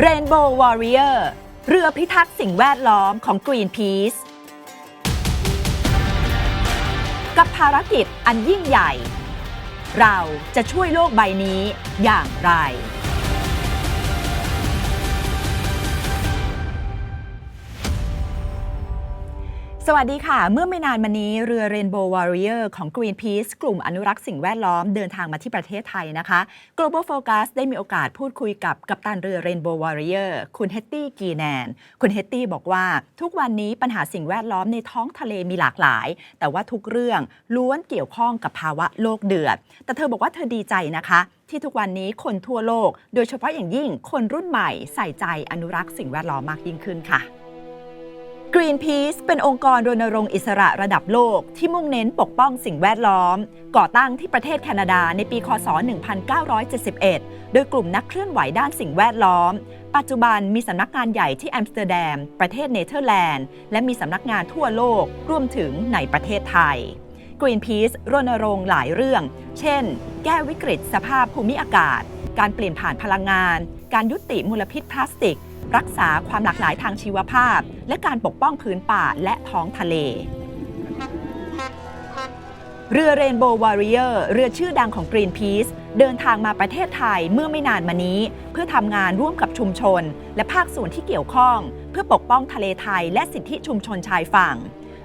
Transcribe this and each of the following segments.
Rainbow Warrior เรือพิทักษ์สิ่งแวดล้อมของ Greenpeace กับภารกิจอันยิ่งใหญ่ เราจะช่วยโลกใบนี้อย่างไรสวัสดีค่ะเมื่อไม่นานมานี้เรือ Rainbow Warrior ของ Greenpeace กลุ่มอนุรักษ์สิ่งแวดล้อมเดินทางมาที่ประเทศไทยนะคะ Global Focus ได้มีโอกาสพูดคุยกับกัปตันเรือ Rainbow Warrior คุณเฮตตี้กีแนนคุณเฮตตี้บอกว่าทุกวันนี้ปัญหาสิ่งแวดล้อมในท้องทะเลมีหลากหลายแต่ว่าทุกเรื่องล้วนเกี่ยวข้องกับภาวะโลกเดือดแต่เธอบอกว่าเธอดีใจนะคะที่ทุกวันนี้คนทั่วโลกโดยเฉพาะอย่างยิ่งคนรุ่นใหม่ใส่ใจอนุรักษ์สิ่งแวดล้อมมากยิ่งขึ้นค่ะGreenpeace เป็นองค์กรรณรงค์อิสระระดับโลกที่มุ่งเน้นปกป้องสิ่งแวดล้อมก่อตั้งที่ประเทศแคนาดาในปีค.ศ. 1971 โดยกลุ่มนักเคลื่อนไหวด้านสิ่งแวดล้อมปัจจุบันมีสำนักงานใหญ่ที่อัมสเตอร์ดัมประเทศเนเธอร์แลนด์และมีสำนักงานทั่วโลกรวมถึงในประเทศไทย Greenpeace รณรงค์หลายเรื่องเช่นแก้วิกฤตสภาพภูมิอากาศการเปลี่ยนผ่านพลังงานการยุติมลพิษพลาสติกรักษาความหลากหลายทางชีวภาพและการปกป้องพื้นป่าและท้องทะเลเรือ Rainbow Warrior เรือชื่อดังของ Greenpeace เดินทางมาประเทศไทยเมื่อไม่นานมานี้เพื่อทำงานร่วมกับชุมชนและภาคส่วนที่เกี่ยวข้องเพื่อปกป้องทะเลไทยและสิทธิชุมชนชายฝั่ง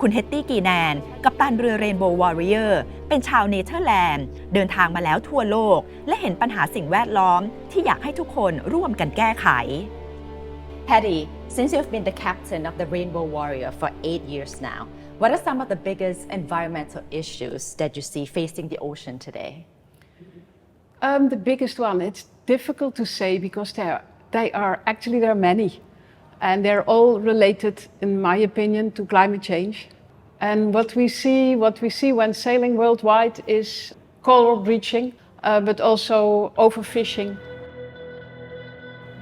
คุณเฮตตี้กีแนนกัปตันเรือ Rainbow Warrior เป็นชาวเนเธอร์แลนด์เดินทางมาแล้วทั่วโลกและเห็นปัญหาสิ่งแวดล้อมที่อยากให้ทุกคนร่วมกันแก้ไขPatty, since you've been the captain of the Rainbow Warrior for 8 years now, what are some of the biggest environmental issues that you see facing the ocean today? The biggest one, it's difficult to say because there are many. And they're all related, in my opinion, to climate change. And what we see when sailing worldwide is coral bleaching, but also overfishing.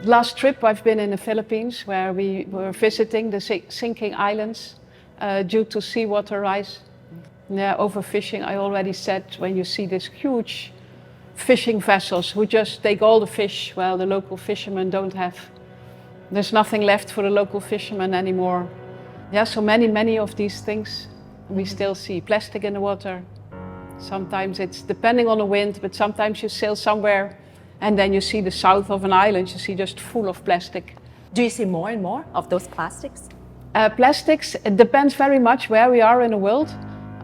Last trip I've been in the Philippines where we were visiting the sinking islands due to seawater rise. Yeah, overfishing, I already said, when you see these huge fishing vessels who just take all the fish while the local fishermen don't have. There's nothing left for the local fishermen anymore. Yeah, so many of these things. We still see plastic in the water. Sometimes it's depending on the wind, but sometimes you sail somewhere and then you see the south of an island, you see just full of plastic. Do you see more and more of those plastics? Plastics, it depends very much where we are in the world.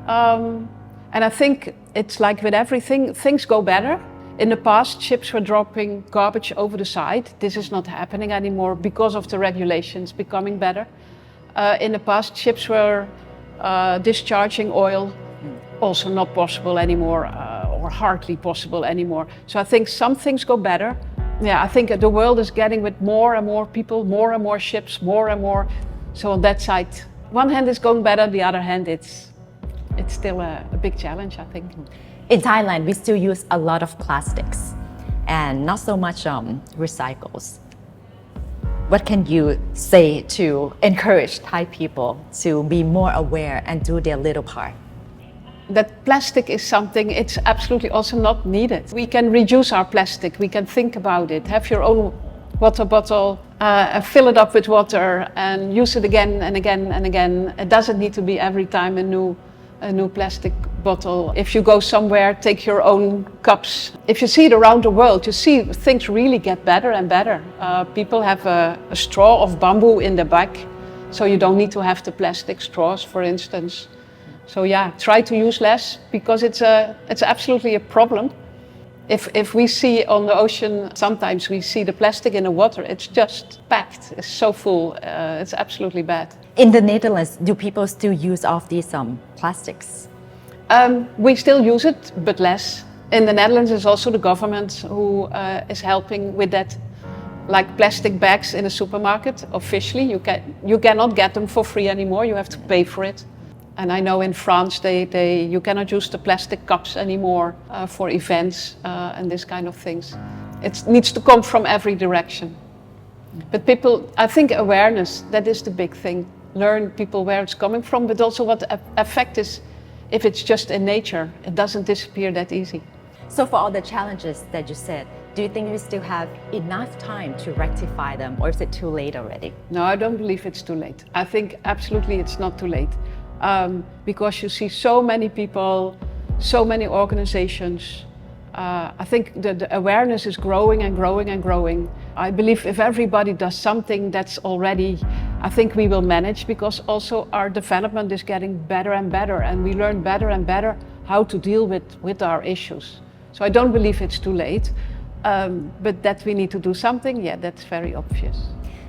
And I think it's like with everything, things go better. In the past, ships were dropping garbage over the side. This is not happening anymore because of the regulations becoming better. In the past, ships were discharging oil, also not possible anymore. Or hardly possible anymore. So I think some things go better. Yeah, I think the world is getting with more and more people, more and more ships, more and more. So on that side, one hand is going better, the other hand it's still a big challenge, I think. In Thailand, we still use a lot of plastics and not so much recycles. What can you say to encourage Thai people to be more aware and do their little part? That plastic is something, it's absolutely also not needed. We can reduce our plastic, we can think about it, have your own water bottle, fill it up with water and use it again and again and again. It doesn't need to be every time a new plastic bottle. If you go somewhere, take your own cups. If you see it around the world, you see things really get better and better. People have a straw of bamboo in the back, so you don't need to have the plastic straws, for instance. So yeah, try to use less because it's absolutely a problem. If we see on the ocean, sometimes we see the plastic in the water, it's just packed, it's so full, it's absolutely bad. In the Netherlands, do people still use all of these plastics? We still use it, but less. In the Netherlands, it's also the government who is helping with that. Like plastic bags in a supermarket, officially, you cannot get them for free anymore, you have to pay for it. And I know in France, you cannot use the plastic cups anymore for events and this kind of things. It needs to come from every direction. But people, I think awareness, that is the big thing. Learn people where it's coming from, but also what the effect is if it's just in nature. It doesn't disappear that easy. So for all the challenges that you said, Do you think we still have enough time to rectify them, or is it too late already? No, I don't believe it's too late. I think absolutely it's not too late. Because you see so many people, so many organizations. I think the awareness is growing and growing and growing. I believe if everybody does something that's already, I think we will manage, because also our development is getting better and better, and we learn better and better how to deal with our issues. So I don't believe it's too late, but that we need to do something, yeah, that's very obvious.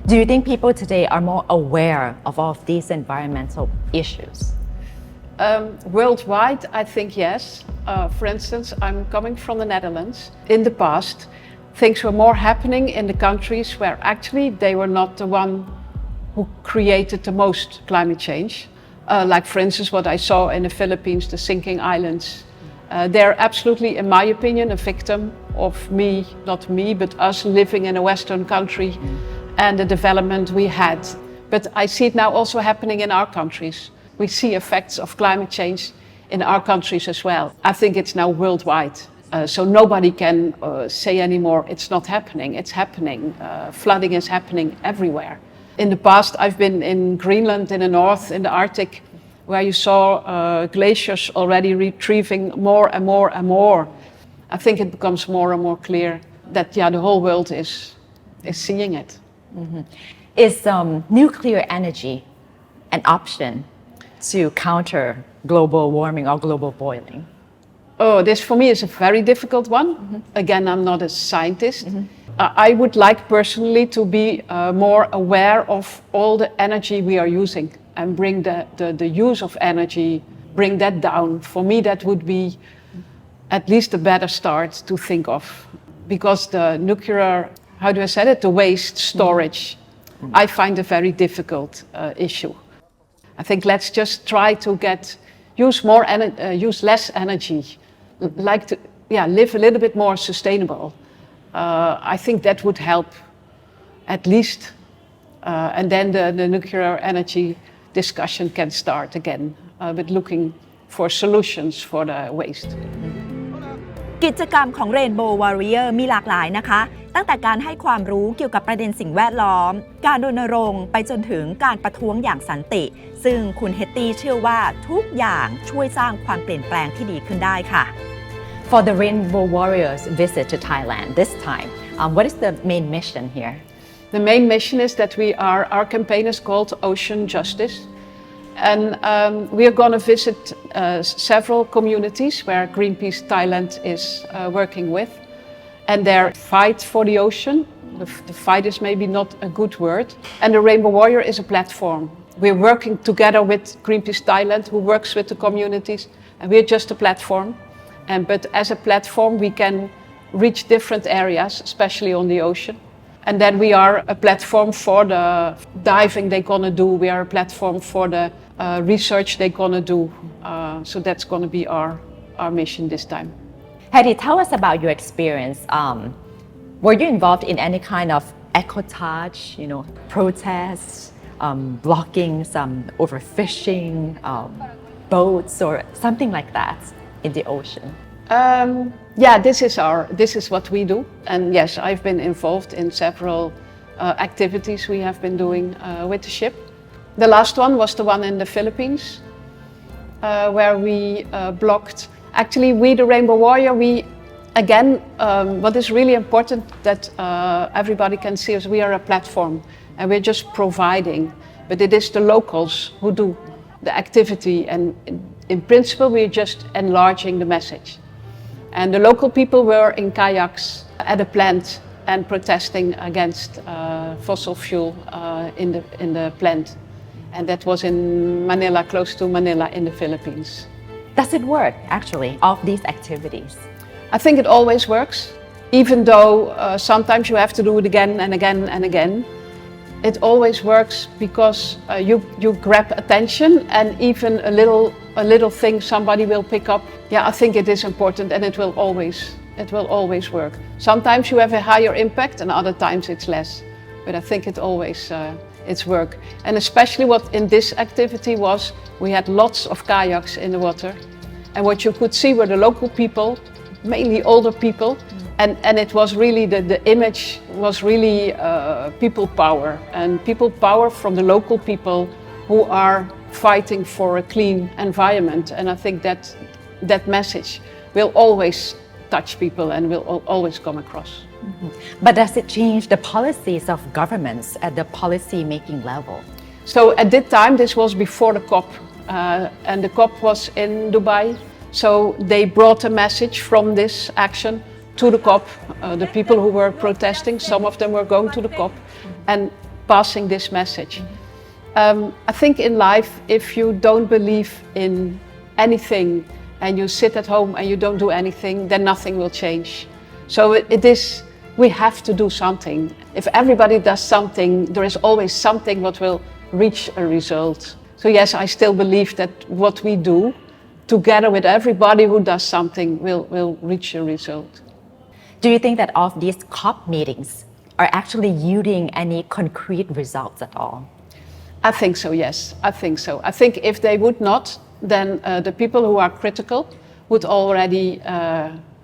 Do you think people today are more aware of all of these environmental issues? Worldwide, I think yes. For instance, I'm coming from the Netherlands. In the past, things were more happening in the countries where actually they were not the one who created the most climate change. Like for instance, what I saw in the Philippines, the sinking islands. They're absolutely, in my opinion, a victim of me, not me, but us living in a Western country and the development we had. But I see it now also happening in our countries. We see effects of climate change in our countries as well. I think it's now worldwide. So nobody can say anymore it's not happening. It's happening. Flooding is happening everywhere. In the past, I've been in Greenland, in the north, in the Arctic, where you saw glaciers already retrieving more and more and more. I think it becomes more and more clear that the whole world is seeing it. Mm-hmm. Is nuclear energy an option to counter global warming or global boiling? Oh, this for me is a very difficult one. Mm-hmm. Again, I'm not a scientist. Mm-hmm. I would like personally to be more aware of all the energy we are using and bring the use of energy, bring that down. For me, that would be at least a better start to think of. Because the nuclear, how do I say it, the waste storage, I find a very difficult issue. I think let's just try to use less energy, like to live a little bit more sustainable. I think that would help, at least, and then the nuclear energy discussion can start again, with looking for solutions for the waste. กิจกรรมของ Rainbow Warrior มีหลากหลายนะคะตั้งแต่การให้ความรู้เกี่ยวกับประเด็นสิ่งแวดล้อมการรณรงค์ไปจนถึงการประท้วงอย่างสันติซึ่งคุณเฮตตี้เชื่อว่าทุกอย่างช่วยสร้างความเปลี่ยนแปลงที่ดีขึ้นได้ค่ะ For the Rainbow Warriors visit to Thailand this time, what is the main mission here? The main mission is that our campaign is called Ocean Justice. And we are going to visit several communities where Greenpeace Thailand is working with. And their fight for the ocean, the fight is maybe not a good word. And the Rainbow Warrior is a platform. We're working together with Greenpeace Thailand, who works with the communities. And we're just a platform. But as a platform, we can reach different areas, especially on the ocean. And then we are a platform for the diving they're going to do. We are a platform for the research they're going to do. So that's going to be our mission this time. Hedy, tell us about your experience. Were you involved in any kind of eco-touch, protests, blocking some overfishing, boats or something like that in the ocean? This is what we do. And yes, I've been involved in several activities we have been doing with the ship. The last one was the one in the Philippines, where we blocked. Actually, we, the Rainbow Warrior, what is really important that everybody can see is we are a platform and we're just providing, but it is the locals who do the activity, and in principle, we're just enlarging the message. And the local people were in kayaks at a plant and protesting against fossil fuel in the plant. And that was in Manila, close to Manila in the Philippines. Does it work, actually, all of these activities? I think it always works, even though sometimes you have to do it again and again and again. It always works because you grab attention, and even a little thing somebody will pick up. Yeah, I think it is important, and it will always work. Sometimes you have a higher impact, and other times it's less. But I think it always it's work. And especially what in this activity was, we had lots of kayaks in the water, and what you could see were the local people, mainly older people, And it was really, the image was really people power, and people power from the local people who are fighting for a clean environment. And I think that message will always touch people and will always come across. But does it change the policies of governments at the policy making level? So at that time, this was before the COP, and the COP was in Dubai. So they brought a message from this action to the COP. The people who were protesting, some of them were going to the COP and passing this message. I think in life, if you don't believe in anything and you sit at home and you don't do anything, then nothing will change. So it is, we have to do something. If everybody does something, there is always something that will reach a result. So yes, I still believe that what we do, together with everybody who does something, will reach a result. Do you think that all of these COP meetings are actually yielding any concrete results at all? I think so, yes. I think so. I think if they would not, then the people who are critical would already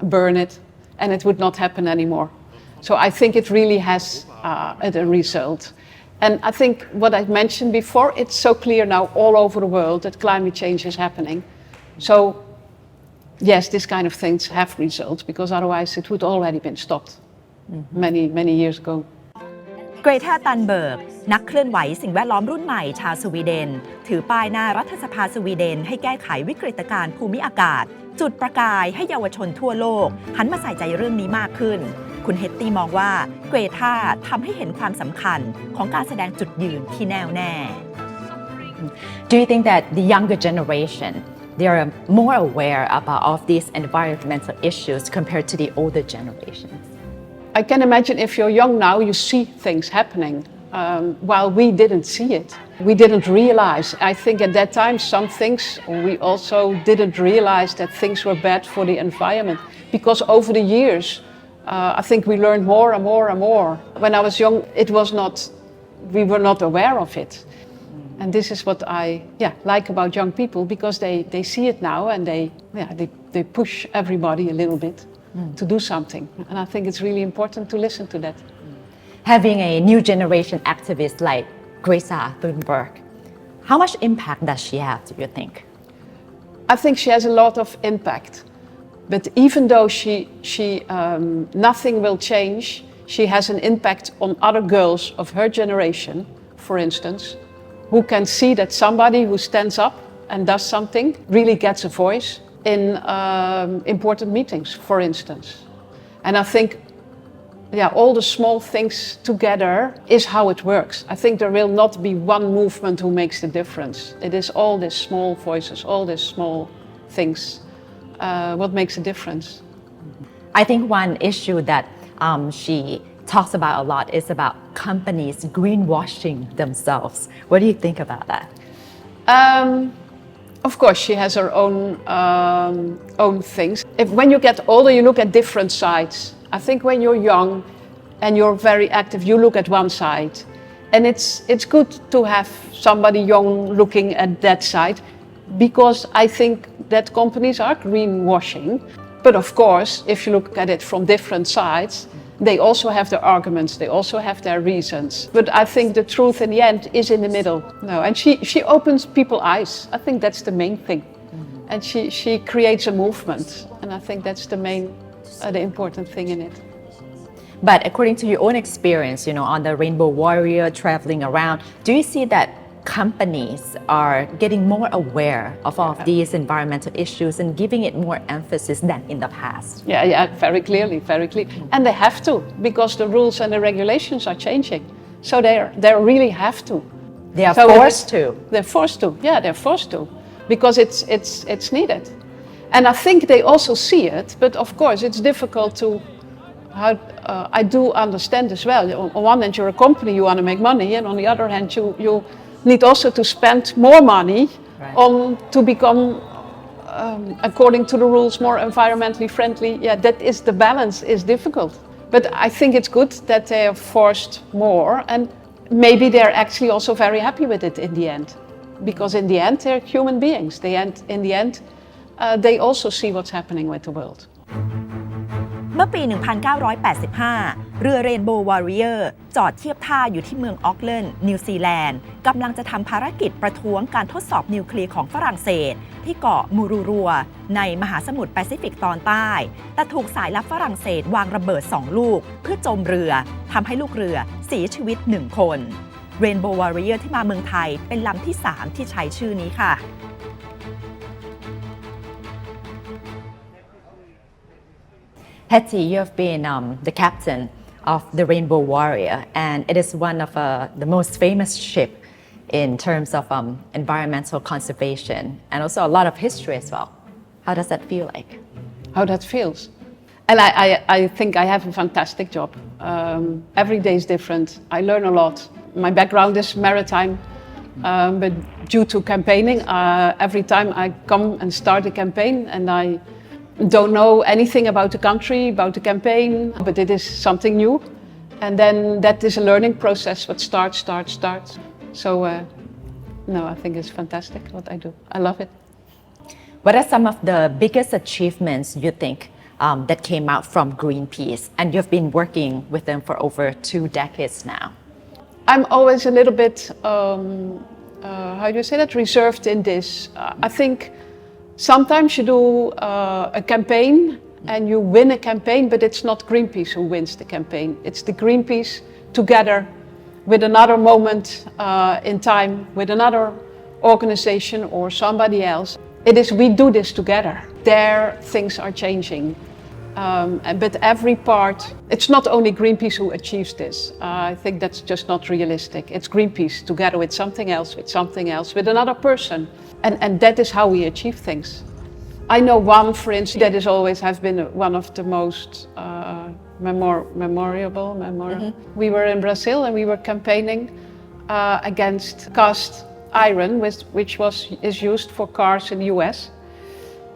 burn it and it would not happen anymore. So I think it really has a result. And I think what I mentioned before, it's so clear now all over the world that climate change is happening. So yes, this kind of things have results, because otherwise it would already been stopped many years ago. เกรทา ตันเบิร์กนักเคลื่อนไหวสิ่งแวดล้อมรุ่นใหม่ชาวสวีเดนถือป้ายหน้ารัฐสภาสวีเดนให้แก้ไขวิกฤตการณ์ภูมิอากาศจุดประกายให้เยาวชนทั่วโลกหันมาใส่ใจเรื่องนี้มากขึ้นคุณเฮตตี้มองว่าเกรทาทำให้เห็นความสำคัญของการแสดงจุดยืนที่แน่วแน่ Do you think that the younger generation, they are more aware about all of these environmental issues compared to the older generations? I can imagine if you're young now, you see things happening, while we didn't see it. We didn't realize. I think at that time, some things we also didn't realize that things were bad for the environment, because over the years, I think we learned more and more and more. When I was young, we were not aware of it. And this is what I like about young people, because they see it now and they push everybody a little bit to do something. And I think it's really important to listen to that. Having a new generation activist like Greta Thunberg, how much impact does she have, do you think? I think she has a lot of impact. But even though nothing will change, she has an impact on other girls of her generation, for instance, who can see that somebody who stands up and does something really gets a voice in important meetings, for instance. And I think, all the small things together is how it works. I think there will not be one movement who makes the difference. It is all these small voices, all these small things, what makes a difference. I think one issue that she talks about a lot is about companies greenwashing themselves. What do you think about that? Of course, she has her own things. When you get older, you look at different sides. I think when you're young and you're very active, you look at one side. And it's good to have somebody young looking at that side, because I think that companies are greenwashing. But of course, if you look at it from different sides, they also have their arguments, they also have their reasons. But I think the truth in the end is in the middle. No, and she opens people's eyes. I think that's the main thing. And she creates a movement. And I think that's the important thing in it. But according to your own experience, on the Rainbow Warrior traveling around, do you see that companies are getting more aware of all of these environmental issues and giving it more emphasis than in the past? Yeah, very clearly. And they have to, because the rules and the regulations are changing. So they really have to. They are forced to. They're forced to. Yeah, they're forced to, because it's needed. And I think they also see it, but of course it's difficult to. I do understand as well. On one hand, you're a company, you want to make money, and on the other hand, you need also to spend more money to become, according to the rules, more environmentally friendly. Yeah, that is, the balance is difficult. But I think it's good that they are forced more, and maybe they're actually also very happy with it in the end, because in the end they're human beings. In the end, they also see what's happening with the world. เมื่อปี 1985 เรือเรนโบว์วอริเออร์จอดเทียบท่าอยู่ที่เมืองออกแลนด์นิวซีแลนด์กำลังจะทำภารกิจประท้วงการทดสอบนิวเคลียร์ของฝรั่งเศสที่เกาะมูรูรัวในมหาสมุทรแปซิฟิกตอนใต้แต่ถูกสายลับฝรั่งเศสวางระเบิด2 ลูกเพื่อจมเรือทำให้ลูกเรือเสียชีวิต1 คนเรนโบว์วอริเออร์ที่มาเมืองไทยเป็นลำที่ 3 ที่ใช้ชื่อนี้ค่ะHetty, you have been the captain of the Rainbow Warrior, and it is one of the most famous ship in terms of environmental conservation and also a lot of history as well. How does that feel like? How that feels. And I think I have a fantastic job. Every day is different. I learn a lot. My background is maritime, but due to campaigning, every time I come and start a campaign and I don't know anything about the country, about the campaign, but it is something new. And then that is a learning process, but starts. So, no, I think it's fantastic what I do. I love it. What are some of the biggest achievements you think that came out from Greenpeace? And you've been working with them for over 2 decades now. I'm always a little bit, how do you say that, reserved in this. I think sometimes you do a campaign and you win a campaign, but it's not Greenpeace who wins the campaign. It's the Greenpeace together with another moment in time, with another organization or somebody else. It is we do this together. There things are changing. But every part, it's not only Greenpeace who achieves this. I think that's just not realistic. It's Greenpeace together with something else, with another person. And that is how we achieve things. I know one, for instance, that is always has been one of the most memorable. Mm-hmm. We were in Brazil and we were campaigning against cast iron, which is used for cars in the US.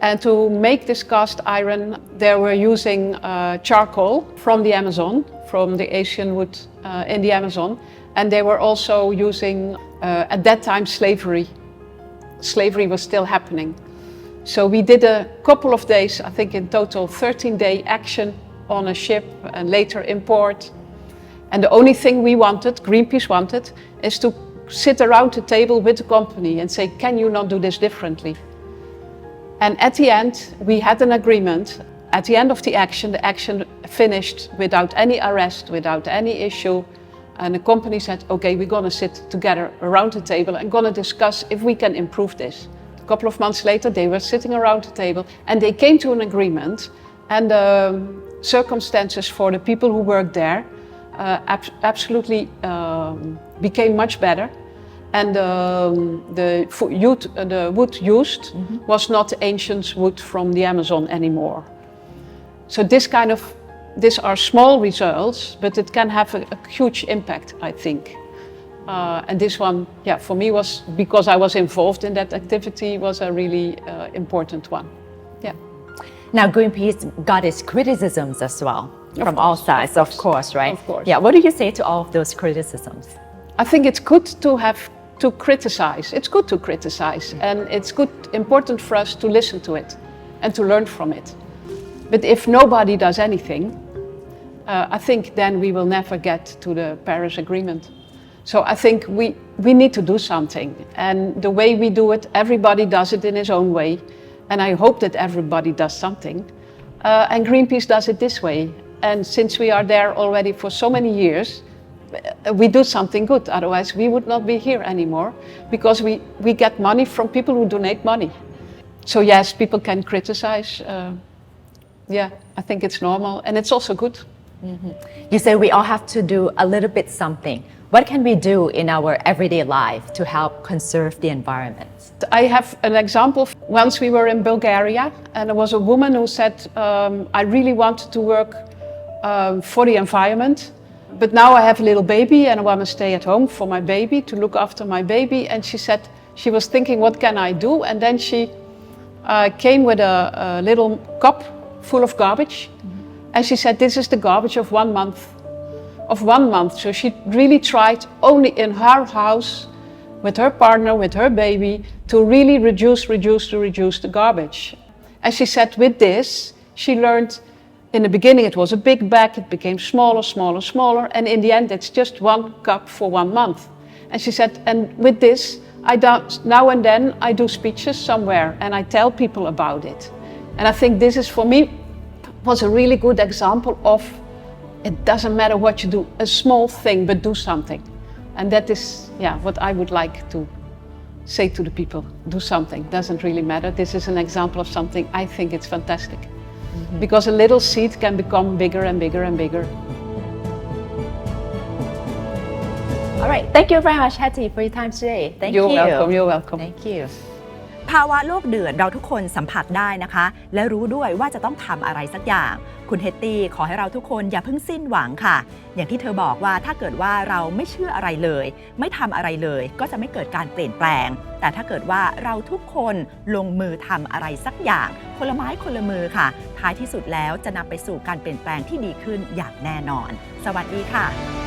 And to make this cast iron, they were using charcoal from the Amazon, from the Asian wood in the Amazon. And they were also using, at that time, slavery. Slavery was still happening. So we did a couple of days, I think in total 13-day action on a ship and later in port. And the only thing we wanted, Greenpeace wanted, is to sit around the table with the company and say, can you not do this differently? And at the end, we had an agreement. At the end of the action finished without any arrest, without any issue. And the company said, okay, we're going to sit together around the table and going to discuss if we can improve this. A couple of months later, they were sitting around the table and they came to an agreement. And the circumstances for the people who worked there absolutely became much better. And the wood used was not ancient wood from the Amazon anymore. So these are small results, but it can have a huge impact, I think. And this one, yeah, for me was, because I was involved in that activity, was a really important one. Yeah. Now, Greenpeace got its criticisms as well from all sides, of course, right? Of course. Yeah, what do you say to all of those criticisms? I think it's good to criticize. It's good to criticize, and it's important for us to listen to it and to learn from it. But if nobody does anything, I think then we will never get to the Paris Agreement. So I think we need to do something. And the way we do it, everybody does it in his own way. And I hope that everybody does something. And Greenpeace does it this way. And since we are there already for so many years, we do something good. Otherwise, we would not be here anymore, because we get money from people who donate money. So yes, people can criticize. Yeah, I think it's normal, and it's also good. Mm-hmm. You say we all have to do a little bit something. What can we do in our everyday life to help conserve the environment? I have an example. Once we were in Bulgaria, and there was a woman who said, I really wanted to work for the environment, but now I have a little baby and I want to stay at home for my baby, to look after my baby. And she said she was thinking, what can I do? And then she came with a little cup full of garbage. And she said, this is the garbage of 1 month. So she really tried only in her house, with her partner, with her baby, to really reduce the garbage. And she said with this, she learned in the beginning it was a big bag, it became smaller, smaller, smaller, and in the end it's just 1 cup for 1 month. And she said, and with this, now and then I do speeches somewhere and I tell people about it. And I think this is, for me, was a really good example of it doesn't matter what you do, a small thing, but do something. And that is, what I would like to say to the people. Do something, doesn't really matter. This is an example of something I think it's fantastic. Because a little seed can become bigger and bigger and bigger. All right, thank you very much, Hattie, for your time today. Thank You're you. welcome, you're welcome. Thank you. ภาวะโลกเดือดเราทุกคนสัมผัสได้นะคะ และรู้ด้วยว่าจะต้องทำอะไรสักอย่าง คุณเฮตตี้ขอให้เราทุกคนอย่าเพิ่งสิ้นหวังค่ะ อย่างที่เธอบอกว่าถ้าเกิดว่าเราไม่เชื่ออะไรเลย ไม่ทำอะไรเลยก็จะไม่เกิดการเปลี่ยนแปลง แต่ถ้าเกิดว่าเราทุกคนลงมือทำอะไรสักอย่างคนละไม้คนละมือค่ะ ท้ายที่สุดแล้วจะนำไปสู่การเปลี่ยนแปลงที่ดีขึ้นอย่างแน่นอน สวัสดีค่ะ